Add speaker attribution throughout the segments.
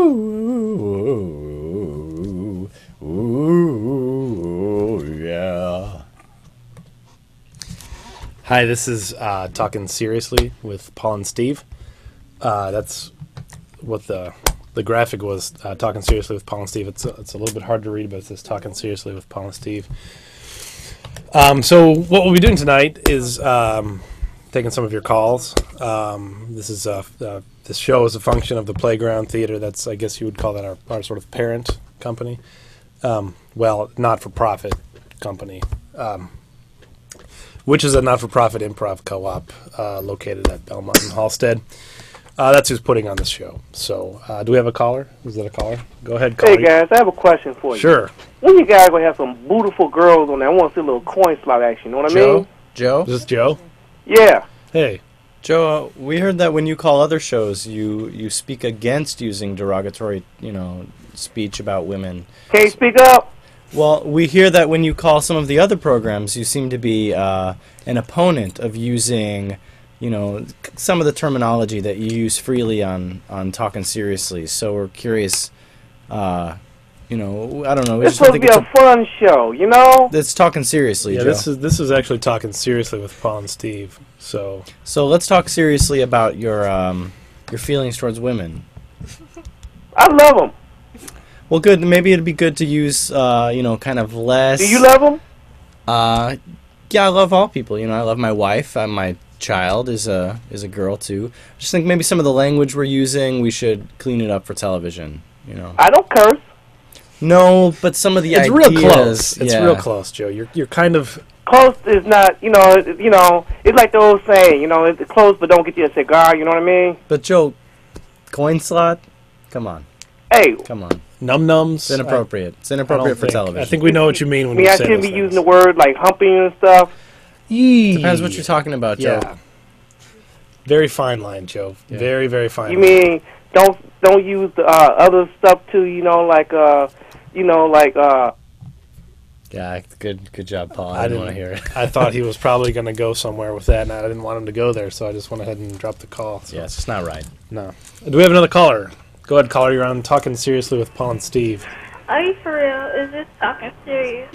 Speaker 1: Ooh, ooh, yeah. Hi, this is Talkin Seriously with Paul and Steve. That's what the graphic was, Talkin Seriously with Paul and Steve. It's a little bit hard to read, but it says Talkin Seriously with Paul and Steve. So what we'll be doing tonight is taking some of your calls. This show is a function of the Playground Theater. That's, I guess you would call that our sort of parent company. Well, not-for-profit company, which is a not-for-profit improv co-op located at Belmont and Halstead. That's who's putting on this show. So, do we have a caller? Is that a caller? Go ahead, caller.
Speaker 2: Hey, guys, I have a question for you.
Speaker 1: Sure.
Speaker 2: When you guys going to have some beautiful girls on there? I want to see a little coin slot action, you know what I mean?
Speaker 3: Joe?
Speaker 1: Is this Joe?
Speaker 2: Yeah.
Speaker 1: Hey.
Speaker 3: Joe, we heard that when you call other shows, you speak against using derogatory, speech about women.
Speaker 2: Can you speak up?
Speaker 3: Well, we hear that when you call some of the other programs, you seem to be an opponent of using, some of the terminology that you use freely on Talkin Seriously. So we're curious, I don't know.
Speaker 2: It's supposed to be a fun show,
Speaker 3: It's Talkin Seriously,
Speaker 1: Yeah,
Speaker 3: Joe.
Speaker 1: this is actually Talkin Seriously with Paul and Steve. So
Speaker 3: let's talk seriously about your feelings towards women.
Speaker 2: I love them.
Speaker 3: Well, good. Maybe it'd be good to use, kind of less.
Speaker 2: Do you love them?
Speaker 3: Yeah, I love all people. I love my wife. My child is a girl too. I just think maybe some of the language we're using, we should clean it up for television.
Speaker 2: I don't curse.
Speaker 3: No, but some of the
Speaker 1: it's
Speaker 3: ideas.
Speaker 1: Real close. It's real close, Joe. You're kind of
Speaker 2: close. Is not. It's like the old saying. It's close, but don't get you a cigar. You know what I mean?
Speaker 3: But Joe, coin slot. Come on.
Speaker 2: Hey.
Speaker 3: Come on.
Speaker 1: Num-nums.
Speaker 3: It's inappropriate. It's inappropriate for television.
Speaker 1: I think we know what you mean when you say
Speaker 2: I shouldn't be using the word like humping and stuff.
Speaker 3: Depends what you're talking about, Joe.
Speaker 1: Yeah. Very fine line, Joe. Yeah. Very, very fine.
Speaker 2: You mean don't use the other stuff too?
Speaker 3: Yeah, good job, Paul. I didn't want to hear it.
Speaker 1: I thought he was probably going to go somewhere with that, and I didn't want him to go there, so I just went ahead and dropped the call. So.
Speaker 3: Yeah, it's just not right.
Speaker 1: No. Do we have another caller? Go ahead, caller. You're on Talkin Seriously with Paul and Steve.
Speaker 4: Are you for real? Is this Talkin Serious?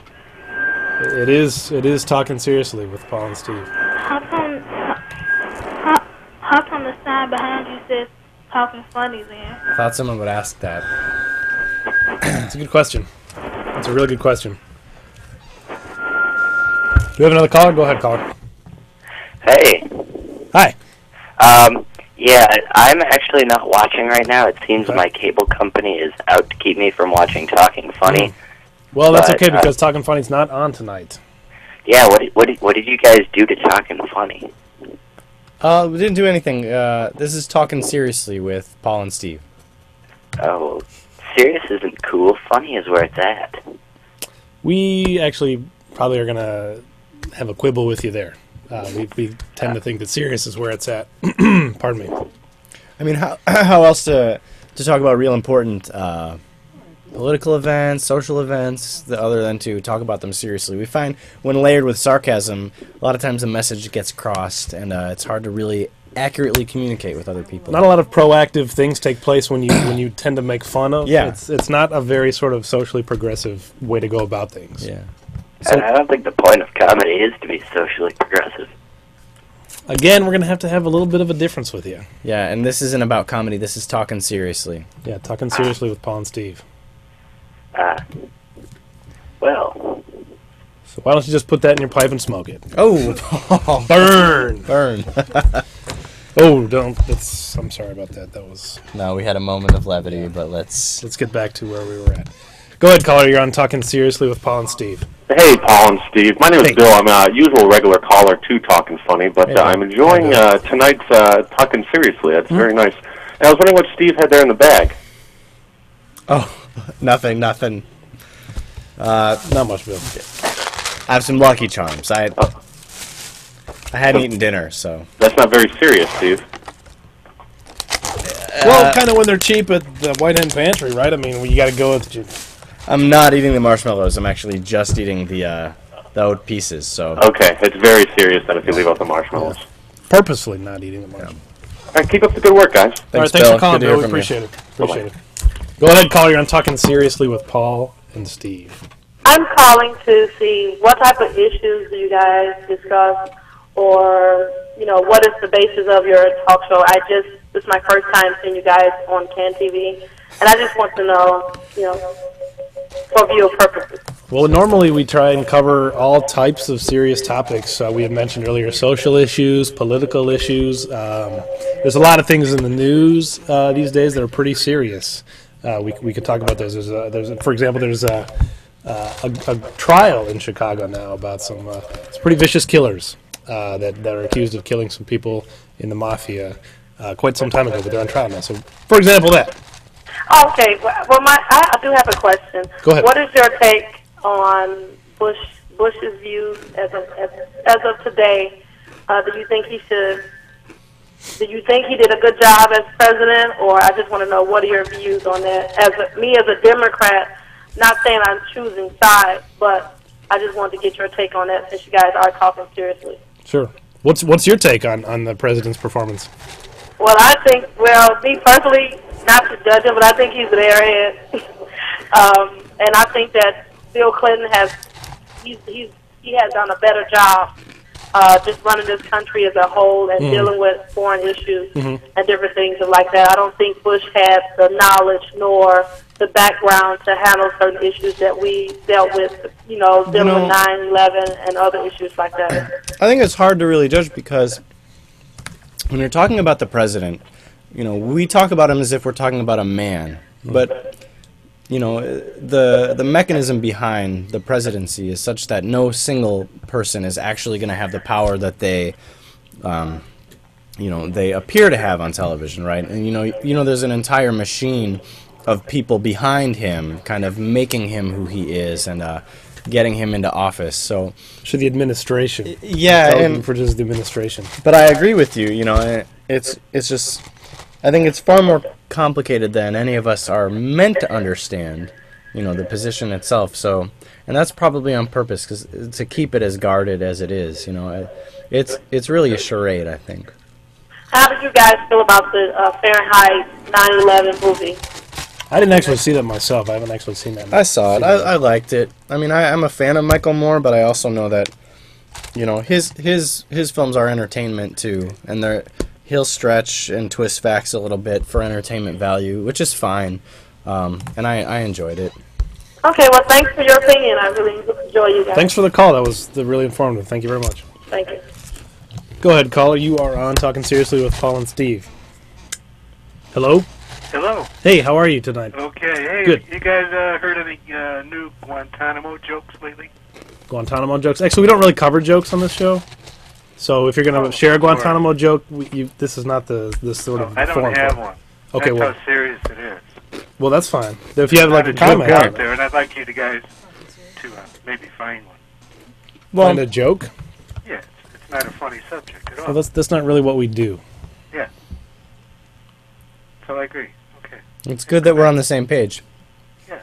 Speaker 1: It is Talkin Seriously with Paul and Steve.
Speaker 4: How come the sign behind you says Talkin Funny then?
Speaker 3: I thought someone would ask that.
Speaker 1: It's a good question. It's a really good question. Do we have another caller? Go ahead, caller.
Speaker 5: Hey.
Speaker 1: Hi.
Speaker 5: Yeah, I'm actually not watching right now. It seems my cable company is out to keep me from watching Talking Funny.
Speaker 1: Well, that's okay because Talking Funny's not on tonight.
Speaker 5: Yeah, what did you guys do to Talking Funny?
Speaker 3: We didn't do anything. This is Talkin Seriously with Paul and Steve.
Speaker 5: Oh, serious isn't cool. Funny is where it's at.
Speaker 1: We actually probably are going to have a quibble with you there. We tend to think that serious is where it's at. Pardon me.
Speaker 3: I mean, how else to talk about real important political events, social events, other than to talk about them seriously? We find when layered with sarcasm, a lot of times the message gets crossed, and it's hard to really accurately communicate with other people.
Speaker 1: Not a lot of proactive things take place when you tend to make fun of.
Speaker 3: Yeah.
Speaker 1: It's not a very sort of socially progressive way to go about things.
Speaker 3: Yeah.
Speaker 5: And I don't think the point of comedy is to be socially progressive.
Speaker 1: Again, we're going to have a little bit of a difference with you.
Speaker 3: Yeah, and this isn't about comedy. This is Talkin Seriously.
Speaker 1: Yeah, Talkin Seriously with Paul and Steve.
Speaker 5: Well.
Speaker 1: So why don't you just put that in your pipe and smoke it?
Speaker 3: Oh,
Speaker 1: burn!
Speaker 3: Burn.
Speaker 1: Oh, don't. I'm sorry about that. That was...
Speaker 3: No, we had a moment of levity, but let's
Speaker 1: get back to where we were at. Go ahead, caller. You're on Talkin Seriously with Paul and Steve.
Speaker 6: Hey, Paul and Steve. My name is Bill. I'm a usual regular caller to Talkin Funny, but I'm enjoying tonight's Talkin Seriously. That's very nice. And I was wondering what Steve had there in the bag.
Speaker 3: Oh, nothing.
Speaker 1: Not much, Bill.
Speaker 3: I have some Lucky Charms. I hadn't eaten dinner, so...
Speaker 6: That's not very serious, Steve.
Speaker 1: Well, kind of when they're cheap at the White Hen Pantry, right? I mean, you got to go with...
Speaker 3: I'm not eating the marshmallows. I'm actually just eating the oat pieces, so...
Speaker 6: Okay, it's very serious then if you leave out the marshmallows.
Speaker 1: Purposefully not eating the marshmallows.
Speaker 6: All right, keep up the good work, guys.
Speaker 1: All right, thanks for calling, Bill. We appreciate it. Appreciate it. Go ahead, caller. You're on Talking Seriously with Paul and Steve.
Speaker 4: I'm calling to see what type of issues do you guys discuss, or what is the basis of your talk show. This is my first time seeing you guys on CAN TV, and I just want to know, for viewer purposes.
Speaker 1: Well, normally we try and cover all types of serious topics. We had mentioned earlier social issues, political issues. There's a lot of things in the news these days that are pretty serious. We could talk about those. For example, there's a trial in Chicago now about some pretty vicious killers that are accused of killing some people in the mafia quite some time ago, but they're on trial now. So, for example, that.
Speaker 4: Okay. Well, I do have a question.
Speaker 1: Go ahead.
Speaker 4: What is your take on Bush's views as of today? Do you think he should? Do you think he did a good job as president, or I just want to know what are your views on that? As a Democrat, not saying I'm choosing sides, but I just wanted to get your take on that since you guys are talking seriously.
Speaker 1: Sure. What's your take on the president's performance?
Speaker 4: Well, I think, me personally, not to judge him, but I think he's an airhead. And I think that Bill Clinton has done a better job just running this country as a whole and dealing with foreign issues and different things like that. I don't think Bush had the knowledge nor the background to handle certain issues that we dealt with, dealing with 9/11 and other issues like that.
Speaker 3: I think it's hard to really judge because when you're talking about the president, we talk about him as if we're talking about a man, but the mechanism behind the presidency is such that no single person is actually going to have the power that they appear to have on television, right? And there's an entire machine of people behind him, kind of making him who he is and getting him into office. So,
Speaker 1: the administration,
Speaker 3: and
Speaker 1: for just the administration.
Speaker 3: But I agree with you. It's just. I think it's far more complicated than any of us are meant to understand, the position itself. So, and that's probably on purpose, to keep it as guarded as it is. It's really a charade, I think.
Speaker 4: How did you guys feel about the Fahrenheit 9/11 movie?
Speaker 1: I didn't actually see that myself. I haven't actually seen that.
Speaker 3: I saw it. I liked it. I mean, I'm a fan of Michael Moore, but I also know that, his films are entertainment too, and he'll stretch and twist facts a little bit for entertainment value, which is fine, and I enjoyed it.
Speaker 4: Okay, well, thanks for your opinion. I really enjoy you guys.
Speaker 1: Thanks for the call. That was really informative. Thank you very much.
Speaker 4: Thank you.
Speaker 1: Go ahead, caller. You are on Talking Seriously with Paul and Steve. Hello?
Speaker 7: Hello.
Speaker 1: Hey, how are you tonight?
Speaker 7: Okay. Hey,
Speaker 1: Good.
Speaker 7: You guys heard any new Guantanamo jokes lately?
Speaker 1: Guantanamo jokes? Actually, we don't really cover jokes on this show. So if you're going to share a Guantanamo joke, this is not the sort of
Speaker 7: I don't
Speaker 1: forum
Speaker 7: have
Speaker 1: for it.
Speaker 7: one.
Speaker 1: Okay,
Speaker 7: That's
Speaker 1: well,
Speaker 7: how serious it is.
Speaker 1: Well, that's fine. If you have like a
Speaker 7: joke
Speaker 1: comment
Speaker 7: out there, and I'd like you guys to maybe find one.
Speaker 1: find a joke.
Speaker 7: Yeah, it's not a funny subject at all.
Speaker 1: Well, that's not really what we do.
Speaker 7: Yeah. So I agree. Okay.
Speaker 3: It's good that we're on the same page.
Speaker 7: Yeah.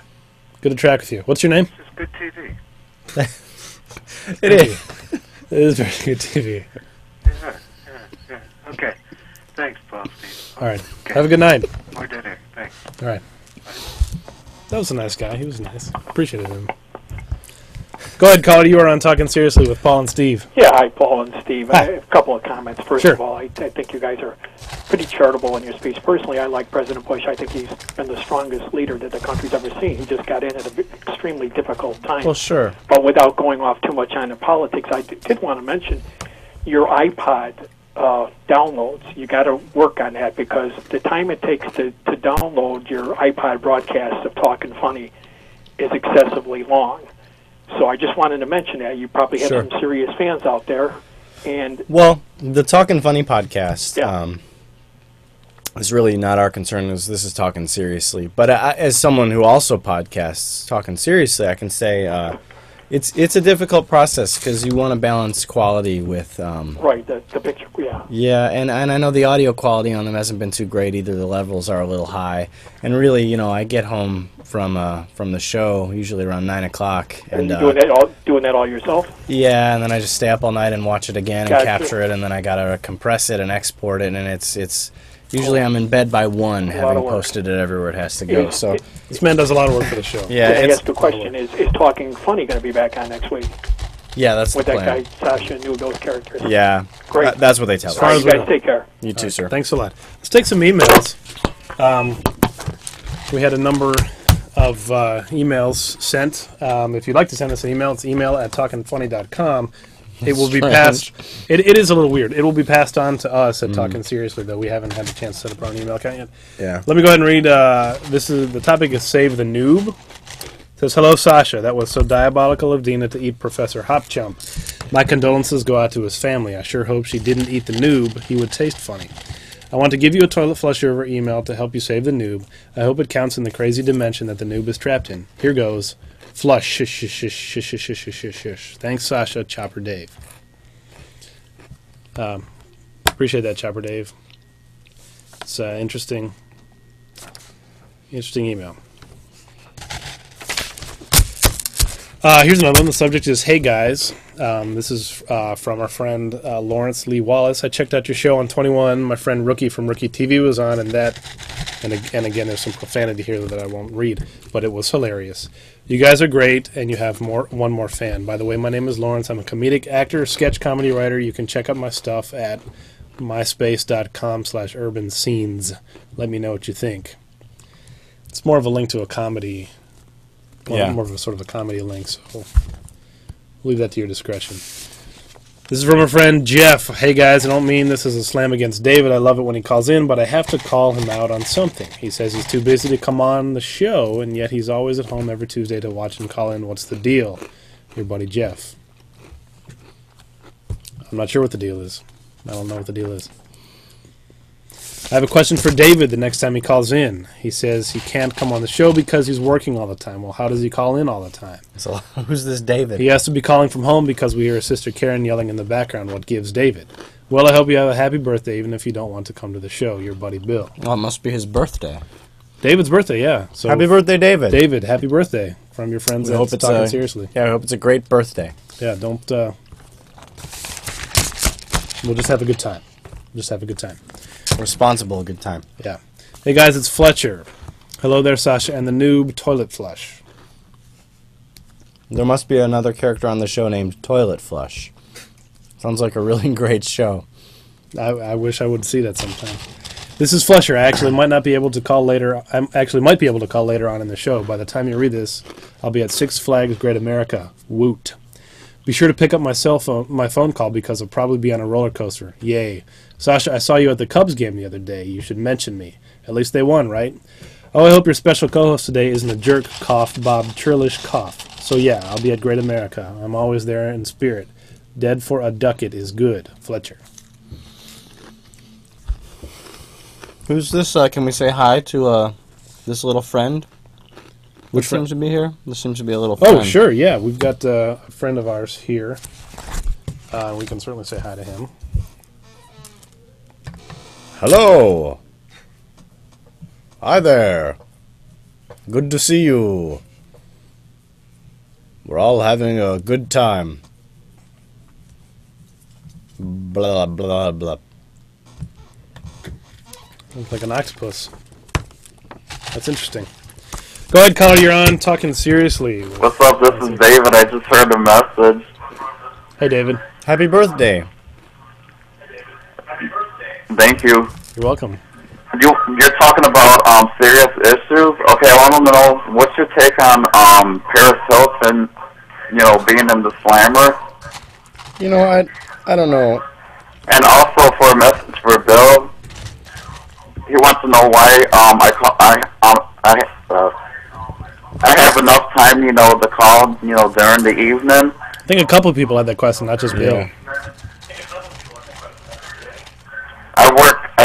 Speaker 1: Good to track with you. What's your name?
Speaker 7: It's just good TV.
Speaker 3: It is.
Speaker 1: It is very good TV.
Speaker 7: Yeah. Okay. Thanks, Paul, Steve.
Speaker 1: All right.
Speaker 7: Okay.
Speaker 1: Have a good night.
Speaker 7: More dead air. Thanks.
Speaker 1: All right. That was a nice guy. He was nice. Appreciated him. Go ahead, caller. You are on Talking Seriously with Paul and Steve.
Speaker 8: Yeah, hi, Paul and Steve.
Speaker 1: Hi.
Speaker 8: I have a couple of comments. First
Speaker 1: Sure.
Speaker 8: of all, I think you guys are pretty charitable in your speech. Personally, I like President Bush. I think he's been the strongest leader that the country's ever seen. He just got in at an extremely difficult time.
Speaker 3: Well, sure.
Speaker 8: But without going off too much on the politics, I did want to mention your iPod downloads. You got to work on that because the time it takes to download your iPod broadcasts of Talkin' Funny is excessively long. So I just wanted to mention that. You probably have
Speaker 3: Sure.
Speaker 8: some serious fans out there. And
Speaker 3: Well, the Talkin' Funny podcast
Speaker 8: Yeah.
Speaker 3: is really not our concern. This is Talkin' Seriously. But as someone who also podcasts Talkin' Seriously, I can say it's a difficult process because you want to balance quality with...
Speaker 8: right, the picture, yeah.
Speaker 3: Yeah, and I know the audio quality on them hasn't been too great either. The levels are a little high. And really, I get home from the show usually around 9 o'clock.
Speaker 8: And
Speaker 3: And
Speaker 8: you doing that all yourself?
Speaker 3: yeah, and then I just stay up all night and watch it again and
Speaker 8: Gotcha.
Speaker 3: capture it, and then I gotta compress it and export it, and it's Usually I'm in bed by 1,
Speaker 8: lot
Speaker 3: having
Speaker 8: of work.
Speaker 3: posted it everywhere it has to go. So
Speaker 1: This man does a lot of work for the show.
Speaker 3: yeah,
Speaker 8: I
Speaker 3: it's,
Speaker 8: guess the question is Talking Funny going to be back on next week
Speaker 3: yeah, that's the
Speaker 8: with that
Speaker 3: plan.
Speaker 8: guy Sasha knew those characters?
Speaker 3: Yeah,
Speaker 8: Great.
Speaker 3: that's what they tell
Speaker 8: All right,
Speaker 3: us.
Speaker 8: you guys take care.
Speaker 3: You too, sir.
Speaker 1: Thanks a lot. Let's take some emails. We had a number of emails sent. If you'd like to send us an email, it's email@talkinfunny.com. It will be passed. It is a little weird. It will be passed on to us at Talkin Seriously, though we haven't had a chance to set up our own email account yet.
Speaker 3: Yeah.
Speaker 1: Let me go ahead and read. The topic is Save the Noob. It says, hello, Sasha. That was so diabolical of Dina to eat Professor Hopchump. My condolences go out to his family. I sure hope she didn't eat the noob. He would taste funny. I want to give you a toilet flusher over email to help you save the noob. I hope it counts in the crazy dimension that the noob is trapped in. Here goes. Flush. Shish, shish, shish, shish, shish, shish, shish, shish, shish. Thanks, Sasha. Chopper Dave. Appreciate that, Chopper Dave. It's interesting email. Here's another one. The subject is, hey guys. This is from our friend Lawrence Lee Wallace. I checked out your show on 21. My friend Rookie from Rookie TV was on, and again, there's some profanity here that I won't read, but it was hilarious. You guys are great, and you have one more fan. By the way, my name is Lawrence. I'm a comedic actor, sketch comedy writer. You can check out my stuff at myspace.com/urban scenes. Let me know what you think. It's more of a link to a comedy. More of a sort of a comedy link, so we'll leave that to your discretion. This is from a friend, Jeff. Hey guys, I don't mean this as a slam against David. I love it when he calls in, but I have to call him out on something. He says he's too busy to come on the show, and yet he's always at home every Tuesday to watch and call in. What's the deal? Your buddy Jeff. I'm not sure what the deal is. I don't know what the deal is. I have a question for David the next time he calls in. He says he can't come on the show because he's working all the time. Well, how does he call in all the time?
Speaker 3: So who's this David?
Speaker 1: He has to be calling from home because we hear his sister Karen yelling in the background. What gives David? Well, I hope you have a happy birthday, even if you don't want to come to the show. Your buddy Bill.
Speaker 3: Well, it must be his birthday.
Speaker 1: David's birthday, yeah. So
Speaker 3: Happy birthday, David.
Speaker 1: David, happy birthday from your friends
Speaker 3: We
Speaker 1: at
Speaker 3: hope it's
Speaker 1: Talkin Seriously.
Speaker 3: Yeah, I hope it's a great birthday.
Speaker 1: Yeah, don't... we'll just have a good time. Just have a good time.
Speaker 3: Responsible, good time.
Speaker 1: Yeah. Hey, guys, it's Fletcher. Hello there, Sasha, and the noob Toilet Flush.
Speaker 3: There must be another character on the show named Toilet Flush. Sounds like a really great show.
Speaker 1: I wish I would see that sometime. This is Fletcher. I actually might not be able to call later. I actually might be able to call later on in the show. By the time you read this, I'll be at Six Flags Great America. Woot. Be sure to pick up my phone call because I'll probably be on a roller coaster. Yay. Sasha, I saw you at the Cubs game the other day. You should mention me. At least they won, right? Oh, I hope your special co-host today isn't a jerk cough, Bob Churlish cough. So yeah, I'll be at Great America. I'm always there in spirit. Dead for a ducat is good. Fletcher.
Speaker 3: Who's this? Can we say hi to this little friend? Which seems to be here? This seems to be a little friend.
Speaker 1: Oh, sure, yeah. We've got a friend of ours here. We can certainly say hi to him.
Speaker 3: Hello. Hi there. Good to see you. We're all having a good time. Blah, blah, blah.
Speaker 1: Looks like an octopus. That's interesting. Go ahead, caller. You're on Talkin Seriously.
Speaker 9: What's up? This is David. I just heard a message.
Speaker 1: Hey, David.
Speaker 3: Happy birthday.
Speaker 9: Thank you.
Speaker 1: You're welcome.
Speaker 9: You're talking about serious issues. Okay, I want to know what's your take on Paris Hilton, being in the Slammer.
Speaker 3: I don't know.
Speaker 9: And also for a message for Bill, he wants to know why I have enough time, to call, during the evening.
Speaker 1: I think a couple of people had that question, not just Bill.
Speaker 9: I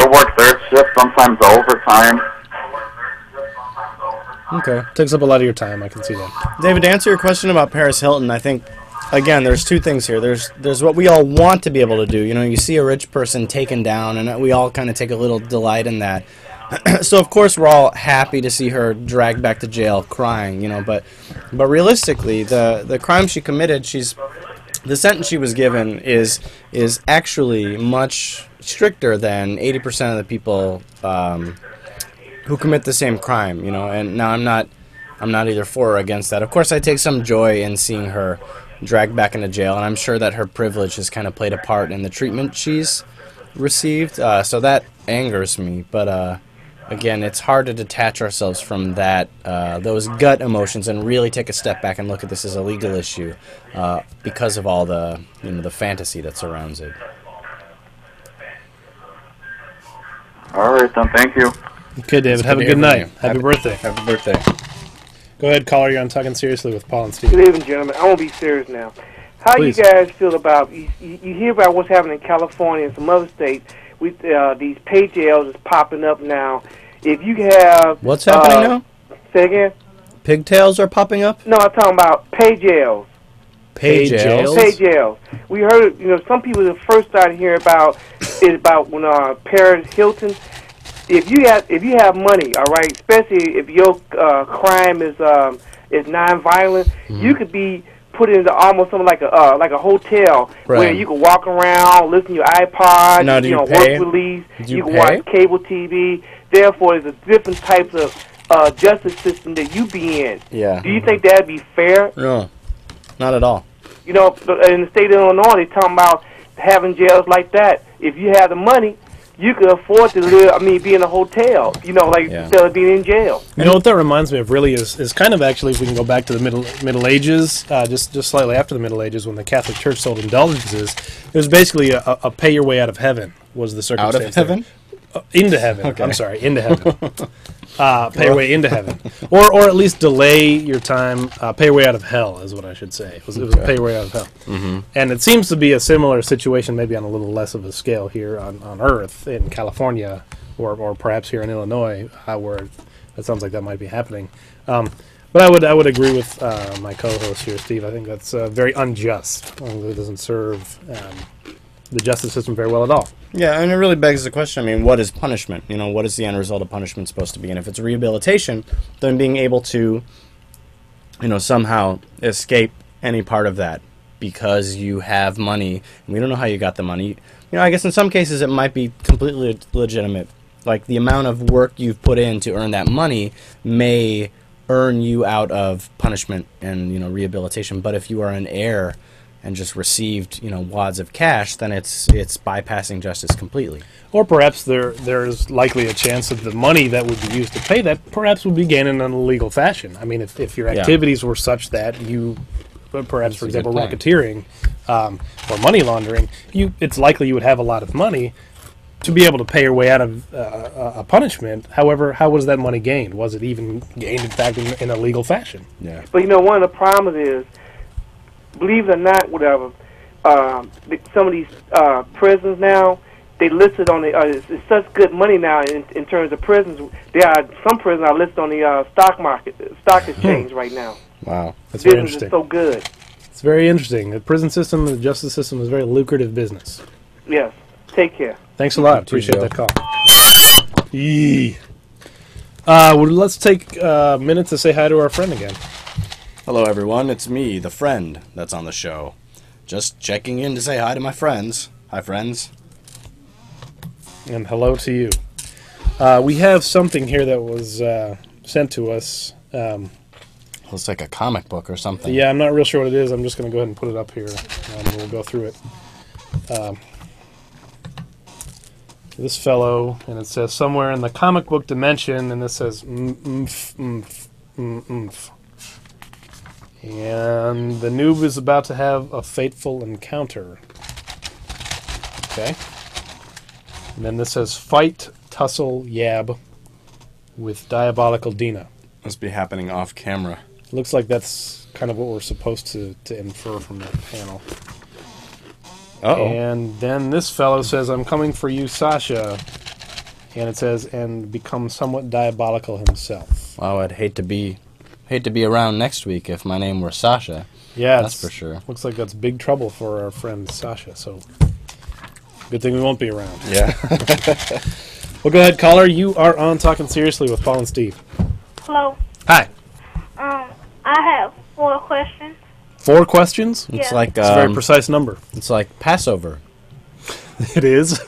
Speaker 9: work third shift, sometimes overtime.
Speaker 1: Okay. Takes up a lot of your time, I can see that.
Speaker 3: David, to answer your question about Paris Hilton, I think, again, there's two things here. There's what we all want to be able to do. You see a rich person taken down, and we all kind of take a little delight in that. So, of course, we're all happy to see her dragged back to jail crying, but realistically, the crime she committed, the sentence she was given is actually much stricter than 80% of the people who commit the same crime, you know. And now I'm not either for or against that. Of course, I take some joy in seeing her dragged back into jail, and I'm sure that her privilege has kind of played a part in the treatment she's received. So that angers me. But again, it's hard to detach ourselves from that, those gut emotions, and really take a step back and look at this as a legal issue because of all the the fantasy that surrounds it.
Speaker 9: All right, then. Thank you.
Speaker 1: Okay, David. Have a good night. Happy birthday.
Speaker 3: Happy birthday.
Speaker 1: Go ahead, caller. You're on Talkin Seriously with Paul and Steve.
Speaker 2: Good evening, gentlemen. I want to be serious now. How
Speaker 1: Please.
Speaker 2: you guys feel about, you hear about what's happening in California and some other states, with these pay jails is popping up now. If you have...
Speaker 3: What's happening now?
Speaker 2: Say again?
Speaker 3: Pigtails are popping up?
Speaker 2: No, I'm talking about pay jails.
Speaker 3: Pay jails?
Speaker 2: Pay jails. We heard, some people that first started hearing about is about when Paris Hilton. If you have money, all right, especially if your crime is non-violent, you could be put into almost something like a hotel where you can walk around, listen to your iPod,
Speaker 3: now, do you pay?
Speaker 2: work release,
Speaker 3: you
Speaker 2: can
Speaker 3: pay?
Speaker 2: watch cable TV. Therefore, there's a different types of justice system that you be in.
Speaker 3: Yeah.
Speaker 2: Do you think that'd be fair?
Speaker 3: No, not at all.
Speaker 2: In the state of Illinois, they're talking about having jails like that. If you have the money, you could afford to be in a hotel, instead of being in jail.
Speaker 1: You know what that reminds me of really is kind of actually, if we can go back to the Middle Ages, just slightly after the Middle Ages when the Catholic Church sold indulgences, it was basically a pay your way out of heaven was the circumstance.
Speaker 3: Out of heaven?
Speaker 1: Into heaven.
Speaker 3: Okay.
Speaker 1: I'm sorry, into heaven. Pay your way into heaven. Or at least delay your time, pay your way out of hell is what I should say. It was pay your way out of hell. Mm-hmm. And it seems to be a similar situation, maybe on a little less of a scale here on Earth in California or perhaps here in Illinois, where it sounds like that might be happening. But I would agree with my co-host here, Steve. I think that's very unjust. I think it doesn't serve the justice system very well at all.
Speaker 3: Yeah, and it really begs the question, what is punishment? What is the end result of punishment supposed to be? And if it's rehabilitation, then being able to, somehow escape any part of that because you have money, and we don't know how you got the money. I guess in some cases it might be completely legitimate. Like, the amount of work you've put in to earn that money may earn you out of punishment and, rehabilitation. But if you are an heir and just received, wads of cash, then it's bypassing justice completely.
Speaker 1: Or perhaps there's likely a chance that the money that would be used to pay that perhaps would be gained in an illegal fashion. I mean, if your activities were such that you, perhaps, for example, racketeering or money laundering, it's likely you would have a lot of money to be able to pay your way out of a punishment. However, how was that money gained? Was it even gained, in fact, in a legal fashion?
Speaker 3: Yeah.
Speaker 2: But, one of the problems is, believe it or not, whatever, some of these prisons now, they listed on the, it's such good money now in terms of prisons. Some prisons are listed on the stock exchange right now.
Speaker 3: Wow.
Speaker 1: That's very
Speaker 2: Business
Speaker 1: interesting.
Speaker 2: is so good.
Speaker 1: It's very interesting. The prison system, the justice system is a very lucrative business.
Speaker 2: Yes. Take care.
Speaker 1: Thanks a lot. Appreciate that call. Let's take a minute to say hi to our friend again.
Speaker 3: Hello, everyone. It's me, the friend that's on the show. Just checking in to say hi to my friends. Hi, friends.
Speaker 1: And hello to you. We have something here that was sent to us.
Speaker 3: Looks like a comic book or something.
Speaker 1: Yeah, I'm not real sure what it is. I'm just going to go ahead and put it up here, and we'll go through it. This fellow, and it says somewhere in the comic book dimension, and this says "mf." And the noob is about to have a fateful encounter. Okay. And then this says fight, tussle, yab with diabolical Dina.
Speaker 3: Must be happening off camera.
Speaker 1: Looks like that's kind of what we're supposed to infer from that panel.
Speaker 3: Uh-oh.
Speaker 1: And then this fellow says, I'm coming for you, Sasha. And it says, and become somewhat diabolical himself.
Speaker 3: Wow, I'd hate to be around next week if my name were Sasha.
Speaker 1: Yeah,
Speaker 3: that's for sure.
Speaker 1: Looks like that's big trouble for our friend Sasha, so good thing we won't be around.
Speaker 3: Yeah.
Speaker 1: Well, go ahead, caller. You are on Talkin Seriously with Paul and Steve.
Speaker 10: Hello.
Speaker 1: Hi.
Speaker 10: I have 4 questions.
Speaker 1: 4 questions?
Speaker 3: It's like
Speaker 1: it's a very precise number.
Speaker 3: It's like Passover.
Speaker 1: It is.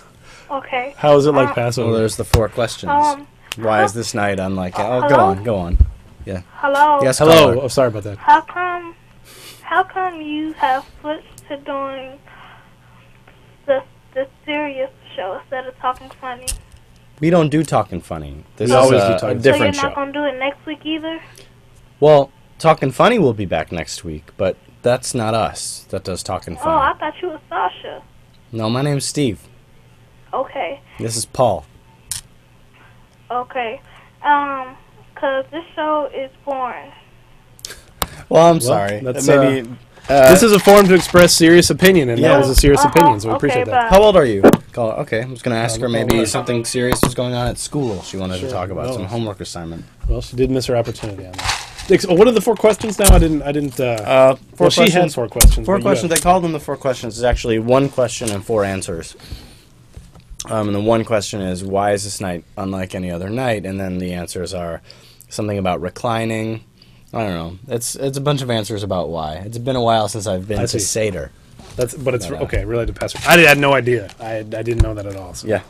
Speaker 10: Okay.
Speaker 1: How is it like
Speaker 3: Well,
Speaker 1: Passover?
Speaker 3: there's the 4 questions. Why is this night unlike? Oh,
Speaker 10: hello?
Speaker 3: go on. Yeah.
Speaker 10: Hello.
Speaker 3: Yes,
Speaker 1: Hello.
Speaker 3: caller.
Speaker 1: Oh, sorry about that.
Speaker 10: How come you have switched to doing the serious show instead of talking funny?
Speaker 3: We don't do Talking Funny. This
Speaker 1: We
Speaker 3: is
Speaker 1: always do
Speaker 3: a
Speaker 1: Talking
Speaker 3: different
Speaker 10: So you're not
Speaker 3: show.
Speaker 10: gonna do it next week either?
Speaker 3: Well, Talking Funny will be back next week, but that's not us that does Talking
Speaker 10: Oh,
Speaker 3: Funny.
Speaker 10: I thought you was Sasha.
Speaker 3: No, my name's Steve.
Speaker 10: Okay.
Speaker 3: This is Paul.
Speaker 10: Okay. 'Cause this show is boring.
Speaker 3: Well, I'm sorry.
Speaker 1: that's,
Speaker 3: Maybe.
Speaker 1: This is a forum to express serious opinion, and
Speaker 3: Yeah.
Speaker 1: that was a serious
Speaker 10: Uh-huh.
Speaker 1: opinion, so we
Speaker 10: Okay,
Speaker 1: appreciate that.
Speaker 10: bye.
Speaker 3: How old are you? Caller. Okay, I was going to ask her maybe
Speaker 1: okay.
Speaker 3: something serious was going on at school. She wanted to talk about
Speaker 1: no.
Speaker 3: some homework assignment.
Speaker 1: Well, she did miss her opportunity on that. What are the 4 questions now? I didn't. Well, she had 4 questions.
Speaker 3: 4
Speaker 1: but you
Speaker 3: questions.
Speaker 1: had-
Speaker 3: They called them the 4 questions. It's actually 1 question and 4 answers. And the 1 question is, why is this night unlike any other night? And then the answers are something about reclining. I don't know. It's a bunch of answers about why. It's been a while since I've been
Speaker 1: I
Speaker 3: to
Speaker 1: see.
Speaker 3: Seder.
Speaker 1: But it's okay. Related to Pastor. I had no idea. I didn't know that at all. So.
Speaker 3: Yeah.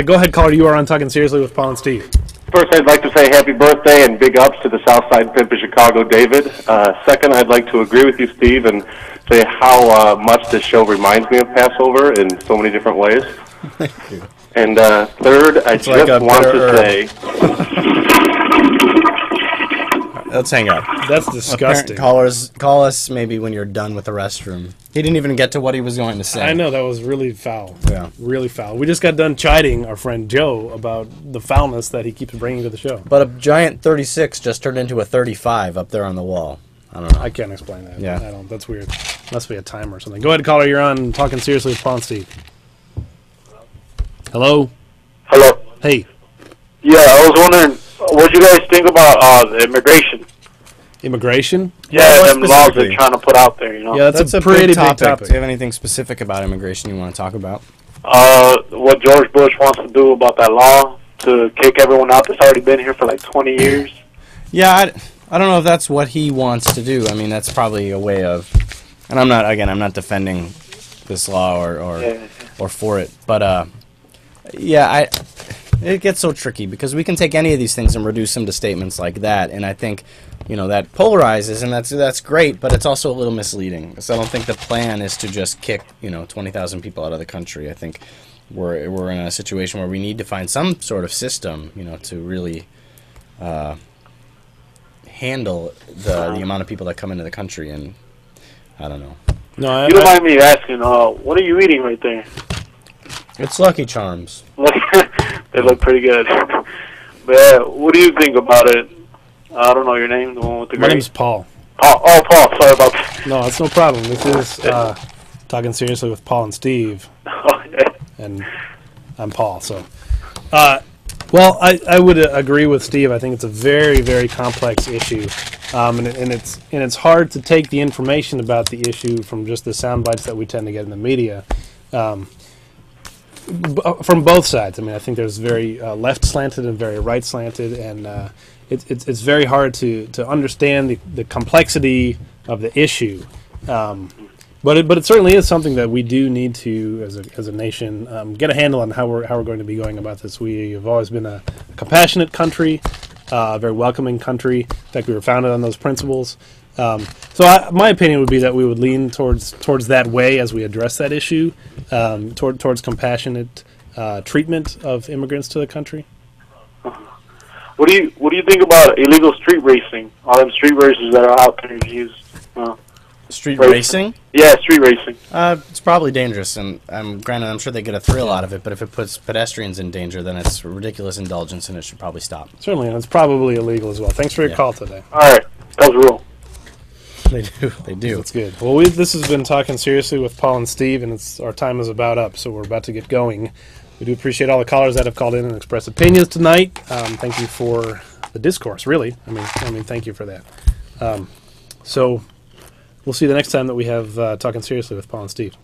Speaker 1: Go ahead, caller. You are on Talking Seriously with Paul and Steve.
Speaker 6: First, I'd like to say happy birthday and big ups to the Southside Pimp of Chicago, David. Second, I'd like to agree with you, Steve, and say how much this show reminds me of Passover in so many different ways.
Speaker 3: Thank you.
Speaker 6: And third, I
Speaker 3: It's like
Speaker 6: just
Speaker 3: a
Speaker 6: want
Speaker 3: bitter
Speaker 6: to
Speaker 3: herb.
Speaker 6: say...
Speaker 3: Let's hang up.
Speaker 1: That's disgusting.
Speaker 3: Call us maybe when you're done with the restroom. He didn't even get to what he was going to say.
Speaker 1: I know that was really foul.
Speaker 3: Yeah.
Speaker 1: Really foul. We just got done chiding our friend Joe about the foulness that he keeps bringing to the show.
Speaker 3: But a giant 36 just turned into a 35 up there on the wall. I don't know.
Speaker 1: I can't explain that.
Speaker 3: Yeah.
Speaker 1: I don't. That's weird. Must be a timer or something. Go ahead, caller. You're on Talking Seriously with Paul and Steve. Hello.
Speaker 11: Hello.
Speaker 1: Hey.
Speaker 11: Yeah, I was wondering, what do you guys think about the immigration?
Speaker 1: Immigration?
Speaker 11: Yeah,
Speaker 3: What
Speaker 11: them laws
Speaker 3: specifically?
Speaker 11: they're trying to put out there, you know?
Speaker 1: Yeah, that's a
Speaker 3: big
Speaker 1: pretty big
Speaker 3: topic.
Speaker 1: topic.
Speaker 3: Do you have anything specific about immigration you want to talk about?
Speaker 11: What George Bush wants to do about that law to kick everyone out that's already been here for like 20 years.
Speaker 3: Yeah, I don't know if that's what he wants to do. I mean, that's probably a way of, and I'm not defending this law or for it, but yeah, it gets so tricky because we can take any of these things and reduce them to statements like that, and I think, that polarizes, and that's great, but it's also a little misleading. So I don't think the plan is to just kick 20,000 people out of the country. I think we're in a situation where we need to find some sort of system, to really handle the amount of people that come into the country, and I don't know.
Speaker 1: No,
Speaker 11: You don't mind me asking, what are you eating right there?
Speaker 3: It's Lucky Charms.
Speaker 11: They look pretty good. But yeah, what do you think about it? I don't know your name, the one with the
Speaker 1: My
Speaker 11: green.
Speaker 1: name's Paul.
Speaker 11: Paul. Oh, Paul. Sorry about that.
Speaker 1: No, it's no problem. This is Talking Seriously with Paul and Steve.
Speaker 11: Oh, yeah.
Speaker 1: And I'm Paul. So, well, I would agree with Steve. I think it's a very, very complex issue, and it's hard to take the information about the issue from just the sound bites that we tend to get in the media, from both sides. I mean, I think there's very left slanted and very right slanted, and it's very hard to understand the complexity of the issue. But it certainly is something that we do need to, as a nation, get a handle on how we're going to be going about this. We have always been a compassionate country, a very welcoming country. In fact, we were founded on those principles. So my opinion would be that we would lean towards that way as we address that issue, towards compassionate treatment of immigrants to the country.
Speaker 11: What do you think about illegal street racing? All them street races that are out there used.
Speaker 3: Street racing?
Speaker 11: Yeah, street racing.
Speaker 3: It's probably dangerous, and granted, I'm sure they get a thrill out of it, but if it puts pedestrians in danger, then it's a ridiculous indulgence, and it should probably stop.
Speaker 1: Certainly, and it's probably illegal as well. Thanks for your call today.
Speaker 11: All right, that was rule.
Speaker 3: They do.
Speaker 1: That's good. Well, this has been Talking Seriously with Paul and Steve, and our time is about up, so we're about to get going. We do appreciate all the callers that have called in and expressed opinions tonight. Thank you for the discourse, really. I mean, thank you for that. So we'll see you the next time that we have Talking Seriously with Paul and Steve.